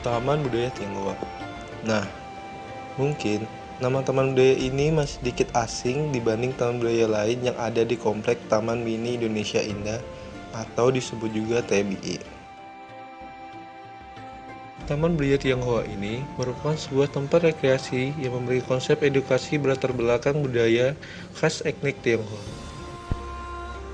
Taman Budaya Tionghoa. Nah, mungkin nama Taman Budaya ini masih sedikit asing dibanding taman budaya lain yang ada di komplek Taman Mini Indonesia Indah atau disebut juga TMI. Taman Budaya Tionghoa ini merupakan sebuah tempat rekreasi yang memiliki konsep edukasi berlatar belakang budaya khas etnik Tionghoa.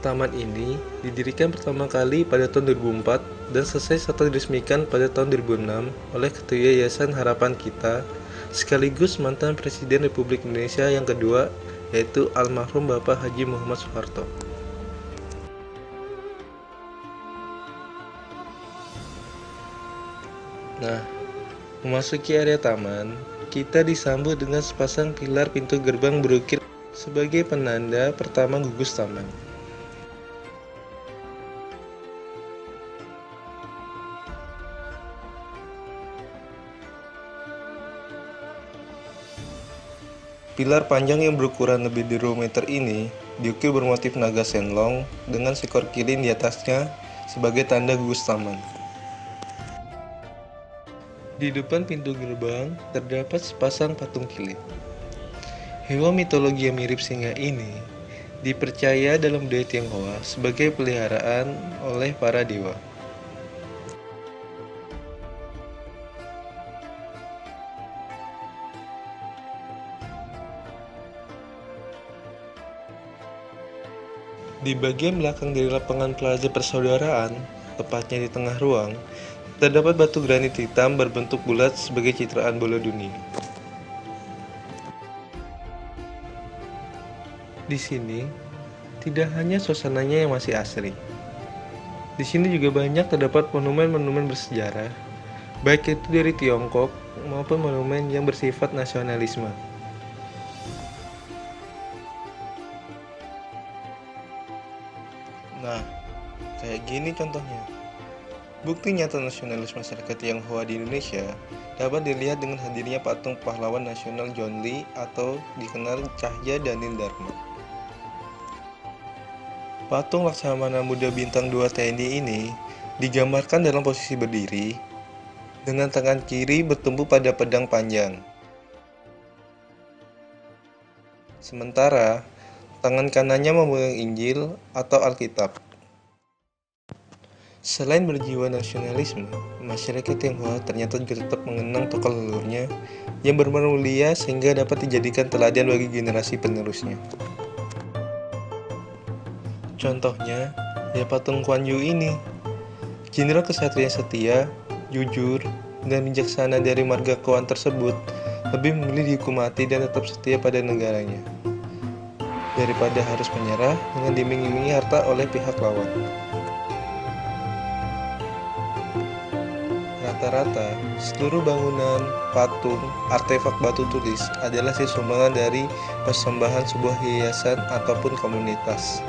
Taman ini didirikan pertama kali pada tahun 2004 dan selesai setelah diresmikan pada tahun 2006 oleh Ketua Yayasan Harapan Kita sekaligus mantan Presiden Republik Indonesia yang kedua, yaitu almarhum Bapak Haji Muhammad Soeharto. Nah, memasuki area taman, kita disambut dengan sepasang pilar pintu gerbang berukir sebagai penanda pertama gugus taman. Pilar panjang yang berukuran lebih dari 2 meter ini diukir bermotif naga senlong dengan seekor kilin di atasnya sebagai tanda gugus taman. Di depan pintu gerbang terdapat sepasang patung kilin. Hewan mitologi yang mirip singa ini dipercaya dalam budaya Tionghoa sebagai peliharaan oleh para dewa. Di bagian belakang dari lapangan Plaza Persaudaraan, tepatnya di tengah ruang, terdapat batu granit hitam berbentuk bulat sebagai citraan bola dunia. Di sini, tidak hanya suasananya yang masih asri. Di sini juga banyak terdapat monumen-monumen bersejarah, baik itu dari Tiongkok maupun monumen yang bersifat nasionalisme. Nah, kayak gini contohnya. Bukti nyata nasionalis masyarakat Tionghoa di Indonesia dapat dilihat dengan hadirnya patung pahlawan nasional John Lee atau dikenal Cahya Daniel Dharma. Patung Laksamana Muda Bintang 2 TNI ini digambarkan dalam posisi berdiri dengan tangan kiri bertumpu pada pedang panjang. Sementara tangan kanannya memegang Injil atau Alkitab. Selain berjiwa nasionalisme, masyarakat Tionghoa ternyata juga tetap mengenang tokoh leluhurnya yang benar-benar mulia sehingga dapat dijadikan teladan bagi generasi penerusnya. Contohnya, ya patung Kuan Yu ini, jenderal kesatria setia, jujur, dan bijaksana dari marga Kuan tersebut lebih memilih dihukum mati dan tetap setia pada negaranya, daripada harus menyerah dengan diiming-imingi harta oleh pihak lawan. Rata-rata, seluruh bangunan, patung, artefak batu tulis adalah hasil sumbangan dari persembahan sebuah yayasan ataupun komunitas.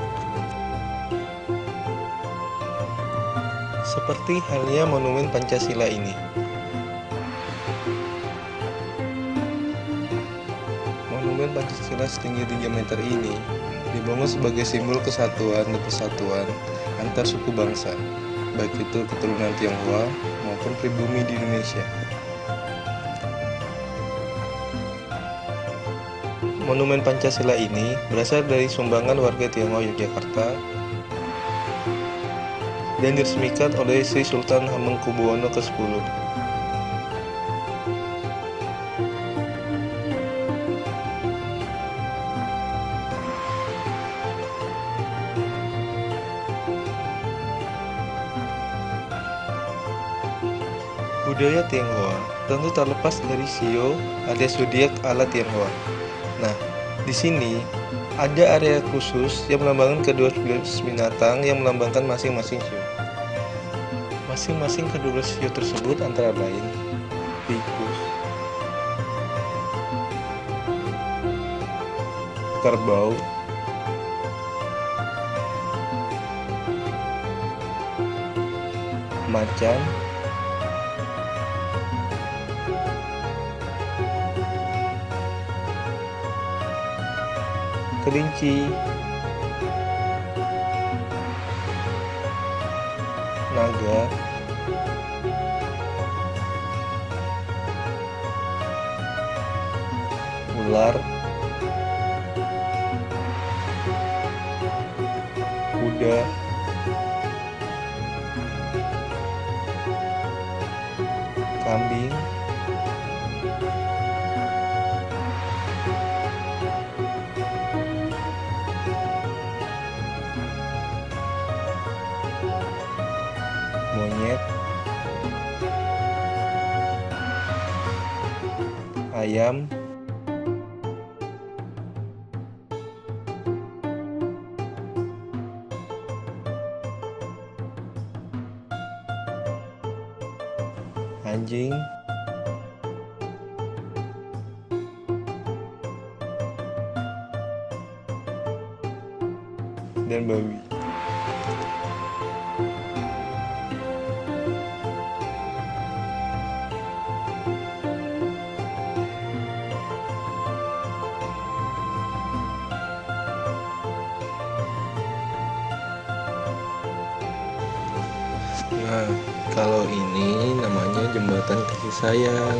Seperti halnya monumen Pancasila ini. Monumen Pancasila setinggi 3 meter ini dibangun sebagai simbol kesatuan dan persatuan antar suku bangsa, baik itu keturunan Tionghoa maupun pribumi di Indonesia. Monumen Pancasila ini berasal dari sumbangan warga Tionghoa Yogyakarta dan diresmikan oleh Sri Sultan Hamengkubuwono ke-10. Budaya Tionghoa tentu tak lepas dari shio alias zodiak ala Tionghoa. Nah, di sini ada area khusus yang melambangkan kedua jenis binatang yang melambangkan masing-masing shio. Masing-masing kedua shio tersebut antara lain tikus, kerbau, macan, kelinci, naga, ular, kuda, kambing, monyet, ayam, anjing, dan babi. Nah, kalau ini namanya jembatan kasih sayang.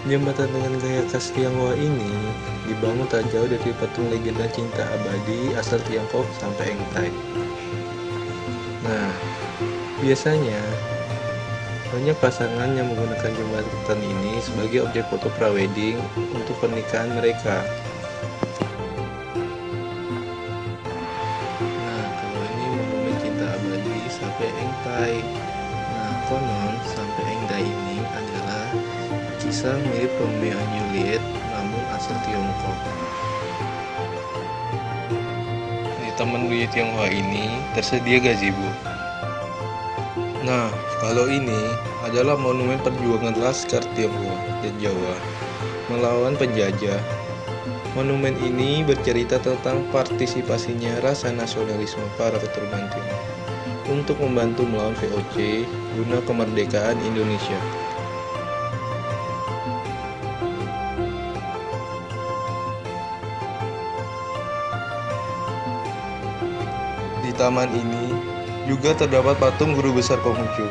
Jembatan dengan gaya khas Tionghoa ini dibangun tak jauh dari patung legenda cinta abadi asal Tiongkok sampai Engtai. Nah, biasanya banyak pasangan yang menggunakan jembatan ini sebagai objek foto prawedding untuk pernikahan mereka. Nah, kalau ini monumen cinta abadi sampai Engtai. Nah, konon sampai Engtai ini adalah kisah mirip Romeo and Juliet namun asal Tiongkok. Di Taman Budaya Tionghoa ini tersedia gazebo. Nah, kalau ini adalah monumen perjuangan Laskar Tionghoa dan Jawa melawan penjajah. Monumen ini bercerita tentang partisipasinya rasa nasionalisme para keturunan Tionghoa untuk membantu melawan VOC guna kemerdekaan Indonesia. Di taman ini juga terdapat patung guru besar Konghucu.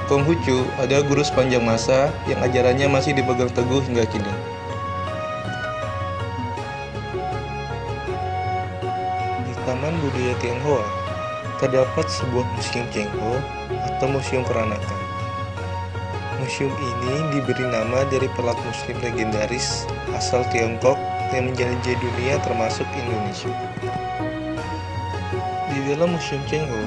Konghucu adalah guru sepanjang masa yang ajarannya masih dipegang teguh hingga kini. Di Taman Budaya Tionghoa terdapat sebuah museum Chengho atau museum peranakan. Museum ini diberi nama dari pelat muslim legendaris asal Tiongkok yang menjelajahi dunia termasuk Indonesia. Di dalam Museum Chengho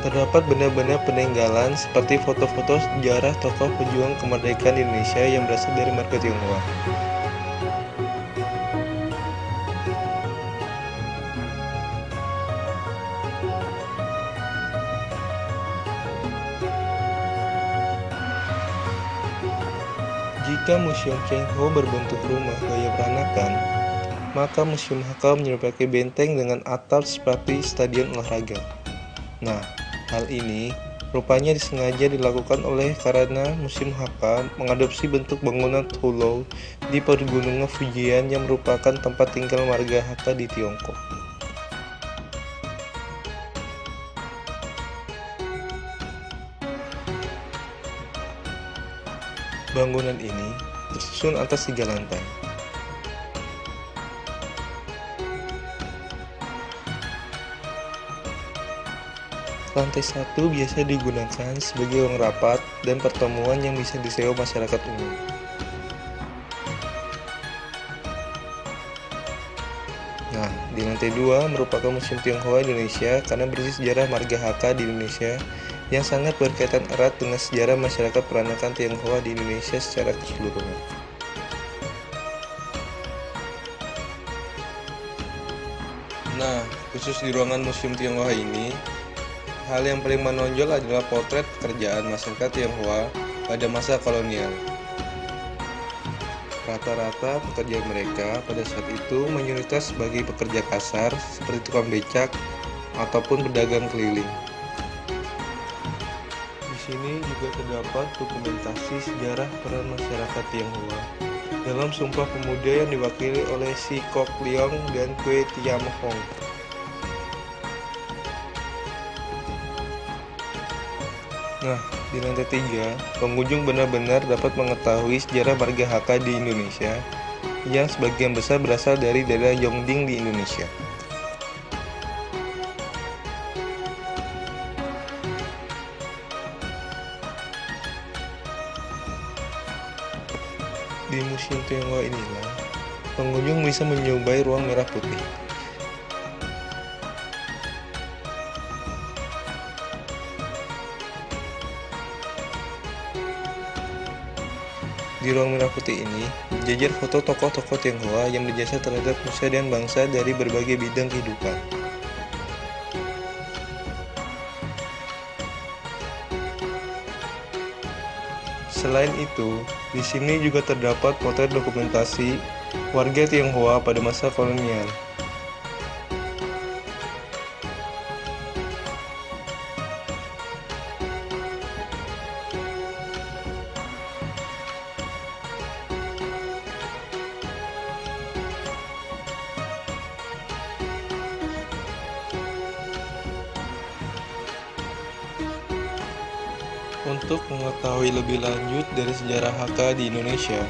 terdapat benda-benda peninggalan seperti foto-foto sejarah tokoh pejuang kemerdekaan Indonesia yang berasal dari marga Tionghoa. Jika Museum Chengho berbentuk rumah gaya peranakan, maka Museum Hakka menyerupai benteng dengan atap seperti stadion olahraga. Nah, hal ini rupanya disengaja dilakukan karena Museum Hakka mengadopsi bentuk bangunan pulau di pegunungan Fujian yang merupakan tempat tinggal marga Hakka di Tiongkok. Bangunan ini tersusun atas 3 lantai. Lantai 1 biasa digunakan sebagai ruang rapat dan pertemuan yang bisa disewa masyarakat umum. Nah, di lantai 2 merupakan Museum Tionghoa Indonesia karena berisi sejarah marga Hakka di Indonesia yang sangat berkaitan erat dengan sejarah masyarakat peranakan Tionghoa di Indonesia secara keseluruhan. Nah, khusus di ruangan Museum Tionghoa ini, hal yang paling menonjol adalah potret pekerjaan masyarakat Tionghoa pada masa kolonial. Rata-rata pekerjaan mereka pada saat itu mayoritas sebagai pekerja kasar seperti tukang becak ataupun pedagang keliling. Di sini juga terdapat dokumentasi sejarah peran masyarakat Tionghoa dalam Sumpah Pemuda yang diwakili oleh Si Kok Leong dan Kwe Tiam Hong. Nah, di lantai 3, pengunjung benar-benar dapat mengetahui sejarah marga Hakka di Indonesia yang sebagian besar berasal dari daerah Yongding di Indonesia. Di Museum Tionghoa inilah, pengunjung bisa mencobai ruang merah putih. Di ruang merah putih ini, jajar foto tokoh-tokoh Tionghoa yang berjasa terhadap nusa dan bangsa dari berbagai bidang kehidupan. Selain itu, di sini juga terdapat potret dokumentasi warga Tionghoa pada masa kolonial. Untuk mengetahui lebih lanjut dari sejarah Hakka di Indonesia,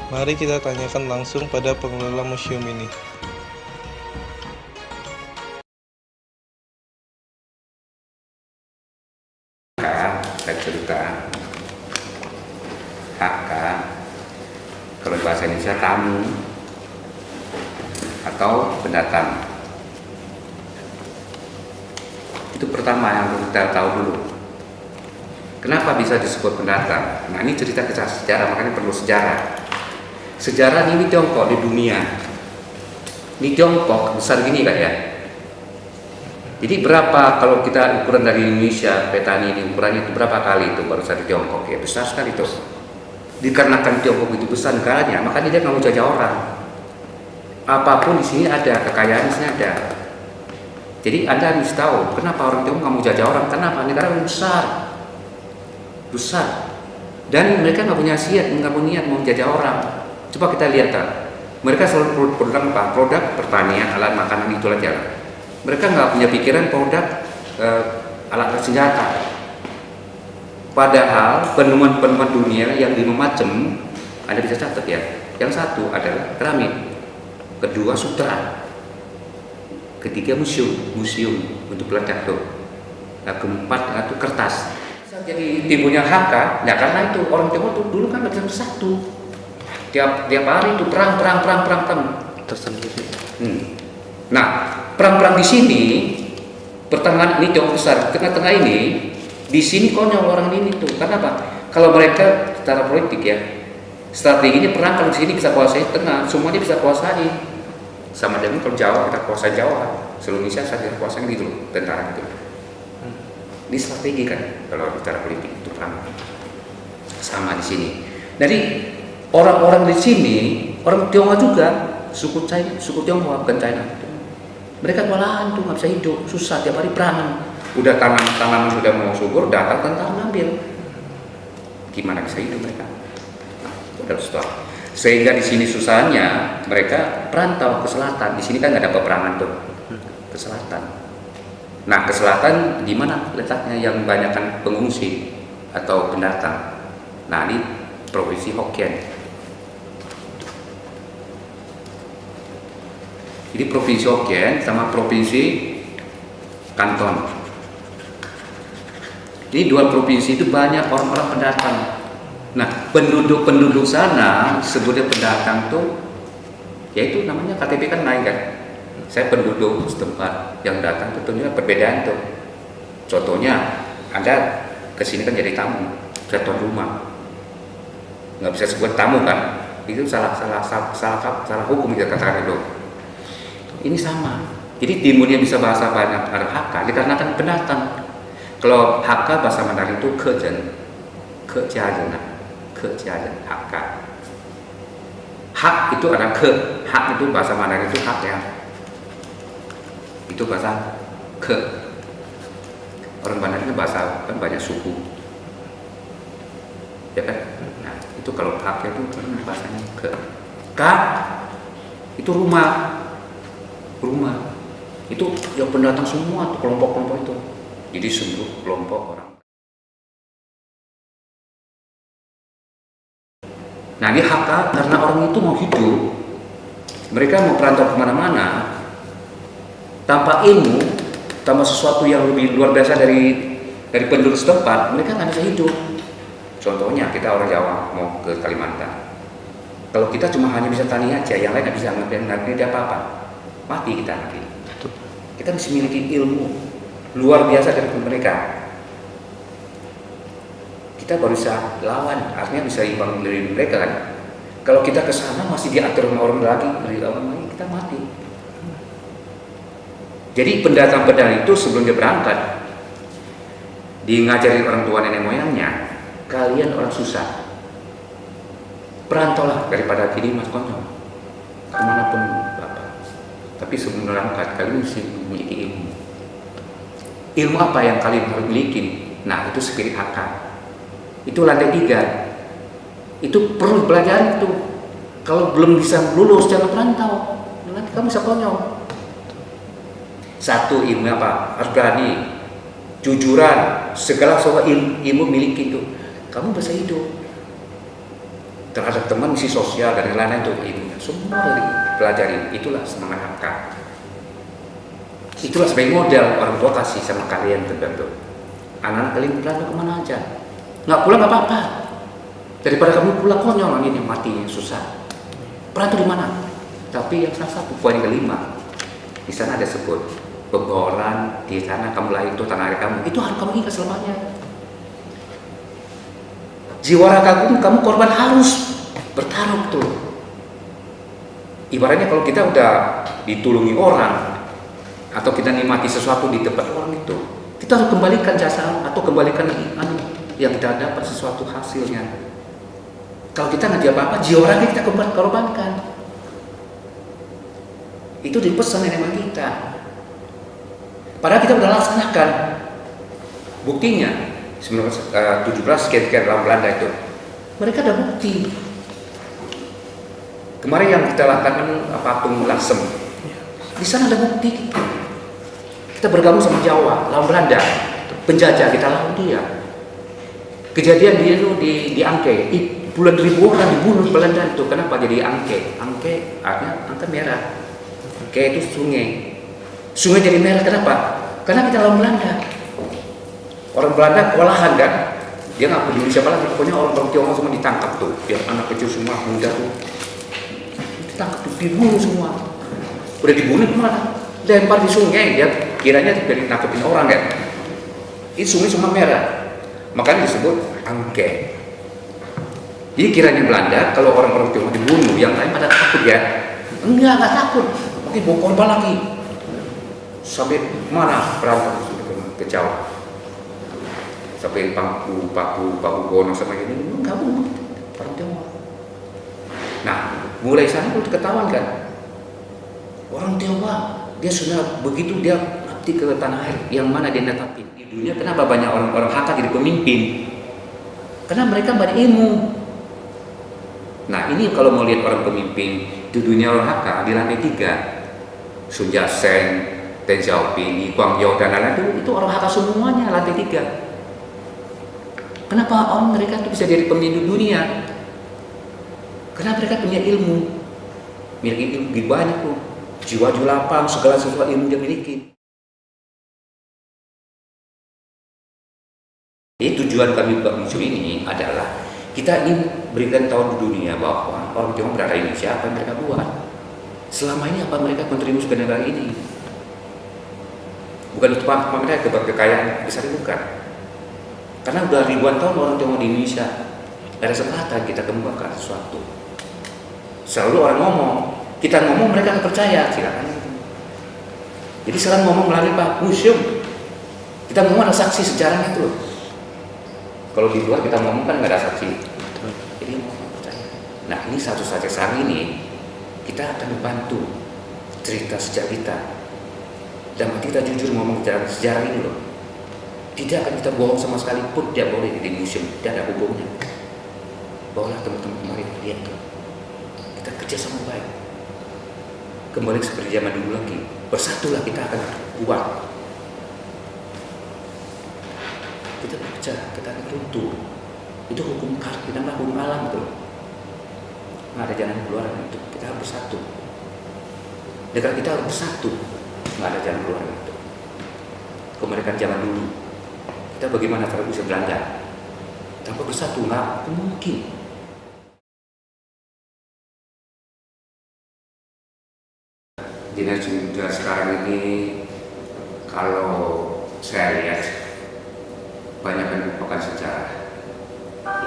mari kita tanyakan langsung pada pengelola museum ini. Saya cerita Hakka, kalau bahasa Indonesia tamu atau pendatang. Itu pertama yang kita tahu dulu. Kenapa bisa disebut pendatang? Nah, ini cerita kisah sejarah, makanya perlu sejarah. Sejarah ini Tiongkok di dunia. Ini Tiongkok besar gini Kak ya. Jadi berapa kalau kita ukuran dari Indonesia, peta ini ukurannya itu berapa kali itu baru satu Tiongkok ya, besar sekali itu. Dikarenakan Tiongkok itu besar negaranya, makanya dia nggak mau jajah orang. Apapun di sini ada, kekayaan di sini ada. Jadi Anda harus tahu kenapa orang Tiongkok nggak mau jajah orang, kenapa? Negara besar, dan mereka nggak punya niat mau menjajah orang. Coba kita lihat kan, mereka selalu produk apa? Produk pertanian, alat makanan itu aja. Mereka nggak punya pikiran produk alat senjata. Padahal penemuan-penemuan dunia yang 5 macam, Anda bisa catat ya. Yang satu adalah keramik, kedua sutra, ketiga museum untuk pelajar tuh. Nah, keempat itu kertas. Jadi timbulnya Hakka, ya karena itu orang Tionghoa tuh dulu kan nggak bisa bersatu. Tiap hari itu perang tersendiri. Nah, perang di sini, pertengahan ini Tiongkok besar, tengah-tengah ini, di sini konyol orang ini tuh. Karena apa? Kalau mereka secara politik ya, strateginya perang kalau di sini bisa kuasai tengah, semuanya bisa kuasai. Sama dengan kalau Jawa kita kuasai Jawa, seluruh Indonesia saya kuasai gitu loh, tentara gitu. Ini strategi kan kalau bicara politik itu perang. Sama di sini. Jadi orang-orang di sini, orang Tionghoa juga, suku Tionghoa bukan China. Mereka kewalahan tuh nggak bisa hidup, susah tiap hari perang. Udah tanaman sudah mau subur, datang tentara ngambil. Gimana bisa hidup mereka? Nah, udah stop. Sehingga di sini susahnya mereka perantau ke selatan. Di sini kan nggak ada peperangan tuh, ke selatan. Nah, ke selatan di mana letaknya yang banyakkan pengungsi atau pendatang? Nah, ini provinsi Hokkien. Jadi provinsi Hokkien sama provinsi Kanton. Ini dua provinsi itu banyak orang-orang pendatang. Nah, penduduk sana sebutnya pendatang tuh, yaitu namanya KTP kan naik kan. Saya penduduk setempat yang datang tentunya perbedaan tuh. Contohnya, Anda kesini kan jadi tamu, saya tuan rumah, nggak bisa sebut tamu kan? Itu salah hukum kita katakan itu. Ini sama. Jadi timunnya bisa bahasa banyak ada Hakka dikarenakan pendatang. Kalau Hakka bahasa Mandarin itu kejen, Hakka. Hak itu ada hak itu bahasa Mandarin itu hak ya. Itu bahasa orang Mandarin itu bahasa kan banyak suku, ya kan? Nah, itu kalau haknya itu bahasanya itu rumah itu yang pendatang semua tuh kelompok-kelompok itu. Jadi seluruh kelompok orang Nah ini HK karena orang itu mau hidup, mereka mau perantau kemana-mana tanpa ilmu, tanpa sesuatu yang lebih luar biasa dari penduduk setempat, mereka nggak bisa hidup. Contohnya kita orang Jawa mau ke Kalimantan, kalau kita cuma hanya bisa tani aja, yang lain nggak bisa ngerti apa-apa, mati kita nanti. Kita mesti memiliki ilmu luar biasa dari mereka. Kita baru bisa lawan, artinya bisa imbang dari mereka kan. Kalau kita ke sana masih diatur sama orang lagi, dari orang lain, kita mati. Jadi pendatang-pendatang itu sebelum dia berangkat, dia ngajarin orang tua nenek moyangnya, kalian orang susah, perantaulah daripada kini mas konyol kemanapun bapak. Tapi sebelum berangkat kalian mesti memiliki ilmu. Ilmu apa yang kalian harus miliki? Nah itu spirit HK. Itu lantai 3. Itu perlu belajar itu. Kalau belum bisa lulus jangan perantau, nanti kamu bisa konyol. Satu, ilmu apa? Harus berani, jujuran, segala soal ilmu miliki itu. Kamu bisa hidup. Terhadap teman misi sosial dan lain-lain itu ilmunya. Semua dari pelajari. Itulah semangat HK. Itulah sebagai model orang tua kasih sama kalian terbentuk. Anak kalian pulang kemana aja? Nggak pulang nggak apa-apa. Daripada kamu pulang konyol ini mati susah. Perantau di mana? Tapi yang salah satu poin kelima di sana ada sebut peboran di sana kamu lahir itu tanah air kamu. Itu harus kamu ingat selamanya. Jiwa raga kamu korban harus bertaruh tuh. Ibaratnya kalau kita udah ditulungi orang atau kita nikmati sesuatu di tempat orang itu, kita harus kembalikan jasa atau kembalikan yang kita dapat sesuatu hasilnya. Kalau kita nggak apa-apa, jiwa raga kita korbankan. Itu dipesan nenek moyang kita. Padahal kita udah laksanakan. Buktinya 1917 sekian dalam Belanda itu, mereka ada bukti. Kemarin yang kita lakukan patung Lasem, di sana ada bukti. Kita bergabung sama Jawa, lawan Belanda, penjajah, kita lawan dia. Kejadian dia itu di Angke, puluhan ribu orang dibunuh Belanda itu. Kenapa jadi Angke? Angke artinya angka merah. Angke itu sungai. Sungai jadi merah kenapa? Karena kita lawan Belanda. Orang Belanda kewalahan kan, dia nggak peduli siapa lagi, pokoknya orang Tionghoa semua ditangkap tuh, yang anak kecil semua, muda tuh, ditangkap tuh, dibunuh semua. Udah dibunuh kemana? Lempar di sungai, dia kiranya dari nangkepin orang kan. Ini sungai semua merah, makanya disebut Angke. Jadi kiranya Belanda, kalau orang-orang Tionghoa dibunuh, yang lain pada takut ya? Enggak takut, nanti bawa korban lagi. Sampai mana perantau ke Jawa? Sampai Paku Bono sama ini enggak bunuh orang Tionghoa. Nah, mulai sana itu ketahuan kan, orang Tionghoa dia sudah begitu dia ngabdi ke tanah air yang mana dia netapin di dunia. Kenapa banyak orang-orang HK jadi pemimpin? Karena mereka banyak ilmu. Nah ini kalau mau lihat orang pemimpin di dunia orang HK di lantai 3, Sun Yat-sen, Deng Xiaoping, Lee Kuan Yew dan lain-lain itu orang HK semuanya lantai 3. Kenapa orang mereka itu bisa jadi pemimpin dunia? Karena mereka punya ilmu, miliki ilmu lebih banyak tuh, jiwa lapang, segala sesuatu ilmu dia miliki. Jadi tujuan kami buat museum ini adalah kita ingin berikan tahu di dunia bahwa orang Tionghoa berada di Indonesia, apa yang mereka buat. Selama ini apa mereka kontribusi ke negara ini? Bukan untuk mereka kekayaan besar, bukan. Karena udah ribuan tahun orang Tionghoa di Indonesia, ada kesempatan kita kembangkan sesuatu. Selalu orang ngomong, kita ngomong mereka nggak percaya, silakan. Jadi selalu ngomong melalui Pak Museum, kita ngomong ada saksi sejarah itu. Kalau di luar kita ngomong kan nggak ada saksi, jadi ngomong percaya. Nah ini satu saja saat ini kita akan membantu cerita sejarah kita, dan kita jujur ngomong sejarah ini loh. Tidak akan kita bohong sama sekali pun, tidak boleh di museum, tidak ada hukumnya. Bawalah teman-teman kemarin lihat tuh, kita kerja sama baik, kembali seperti zaman dulu lagi, bersatulah kita akan buat. Kita pecah, kita akan runtuh. Itu hukum karma, hukum alam tuh. nggak ada jalan keluar itu. Kita harus bersatu. Negara kita harus bersatu, nggak ada jalan keluar itu. Kemerdekaan zaman dulu, kita bagaimana kalau bisa Belanda? Tanpa bersatu nggak mungkin. Generasi muda sekarang ini, kalau saya lihat banyak yang melupakan sejarah.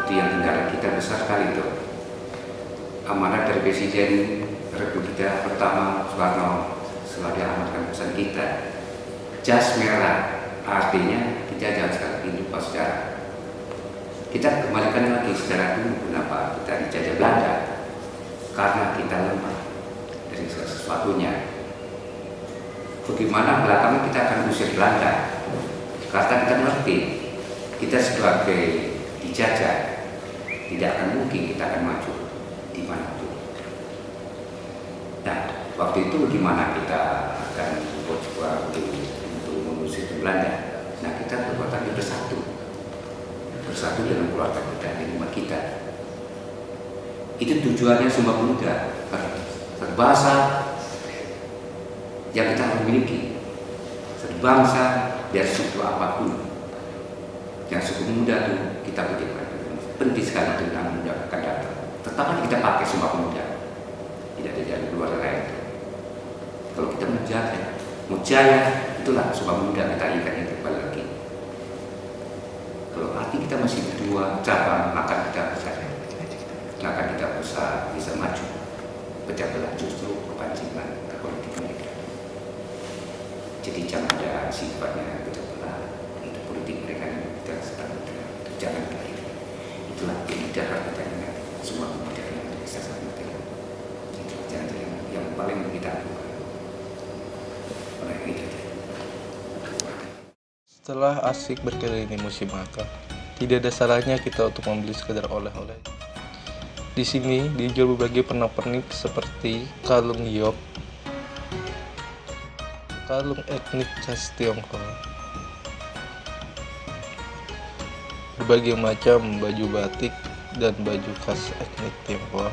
Itu yang tinggal kita besar sekali itu. Amanat dari Presiden Republik kita pertama Soekarno setelah diamanatkan pesan kita, jas merah, artinya kita jangan sekali lupa sejarah. Kita kembalikan lagi sejarah dulu, kenapa kita dijajah Belanda? Karena kita lemah dari sesuatunya. Bagaimana belakangan kita akan usir Belanda? Karena kita mengerti, kita sebagai dijajah tidak akan mungkin kita akan maju di mana itu. Nah, waktu itu gimana kita akan berjuang untuk mengusir Belanda? Nah, kita berbuatan bersatu dengan keluarga kita, dengan umat kita. Itu tujuannya Sumpah Pemuda, berbahasa yang kita harus miliki, berbangsa dari suku apapun. Yang suku muda itu kita butuhkan, penting sekali tentang muda akan datang. Tetap kita pakai Sumpah Pemuda, tidak ada luar lain. Kalau kita mau jaya, itulah Sumpah Pemuda kita ingat itu kembali lagi. Kalau hati kita masih berdua cabang, maka kita bisa maju. Pecah belah justru kepancingan politik mereka. Jadi jangan ada sifatnya pecah belah. Itu politik mereka yang kita sedang jangan lagi. Itulah tidak kita ingat semua kemudian yang bisa sampai jangan yang paling kita lakukan oleh itu. Setelah asik berkeliling musim makan, tidak ada salahnya kita untuk membeli sekedar oleh-oleh. Di sini dijual berbagai pernak-pernik seperti kalung giok, kalung etnik khas Tionghoa, berbagai macam baju batik dan baju khas etnik Tionghoa.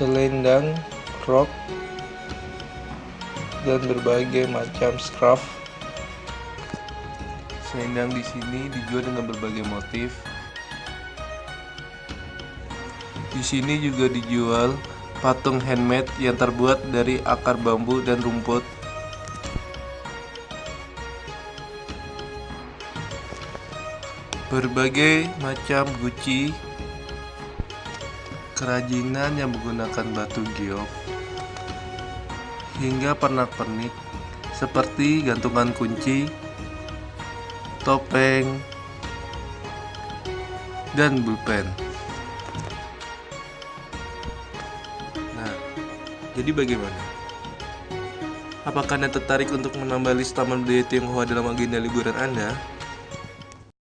Selendang, rok, dan berbagai macam scarf. Selendang di sini dijual dengan berbagai motif. Di sini juga dijual patung handmade yang terbuat dari akar bambu dan rumput. Berbagai macam guci, kerajinan yang menggunakan batu giok, hingga pernak-pernik seperti gantungan kunci, topeng, dan pulpen. Nah, jadi bagaimana? Apakah Anda tertarik untuk menambah list taman budaya Tionghoa dalam agenda liburan Anda?